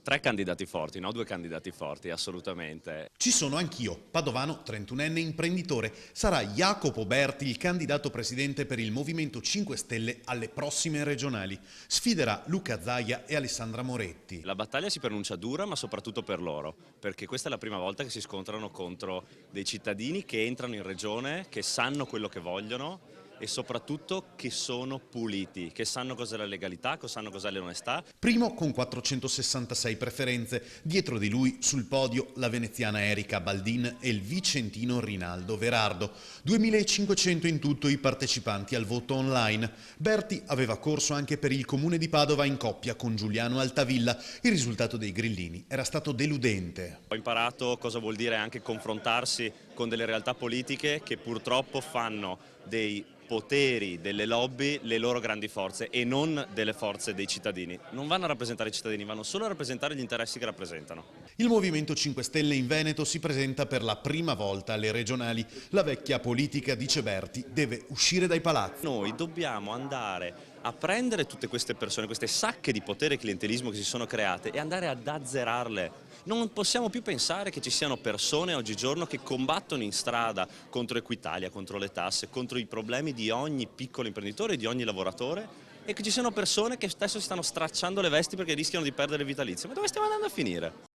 Tre candidati forti, no? Due candidati forti, assolutamente. Ci sono anch'io, padovano, 31enne imprenditore. Sarà Jacopo Berti il candidato presidente per il Movimento 5 Stelle alle prossime regionali. Sfiderà Luca Zaia e Alessandra Moretti. La battaglia si pronuncia dura, ma soprattutto per loro, perché questa è la prima volta che si scontrano contro dei cittadini che entrano in regione, che sanno quello che vogliono e soprattutto che sono puliti, che sanno cos'è la legalità, che sanno cos'è l'onestà. Primo con 466 preferenze, dietro di lui sul podio la veneziana Erika Baldin e il vicentino Rinaldo Verardo. 2500 in tutto i partecipanti al voto online. Berti aveva corso anche per il comune di Padova in coppia con Giuliano Altavilla. Il risultato dei grillini era stato deludente. Ho imparato cosa vuol dire anche confrontarsi con delle realtà politiche che purtroppo fanno dei poteri, delle lobby, le loro grandi forze e non delle forze dei cittadini. Non vanno a rappresentare i cittadini, vanno solo a rappresentare gli interessi che rappresentano. Il Movimento 5 Stelle in Veneto si presenta per la prima volta alle regionali. La vecchia politica, dice Berti, deve uscire dai palazzi. Noi dobbiamo andare a prendere tutte queste persone, queste sacche di potere e clientelismo che si sono create e andare ad azzerarle. Non possiamo più pensare che ci siano persone oggigiorno che combattono in strada contro Equitalia, contro le tasse, contro i problemi di ogni piccolo imprenditore e di ogni lavoratore e che ci siano persone che spesso si stanno stracciando le vesti perché rischiano di perdere il vitalizio. Ma dove stiamo andando a finire?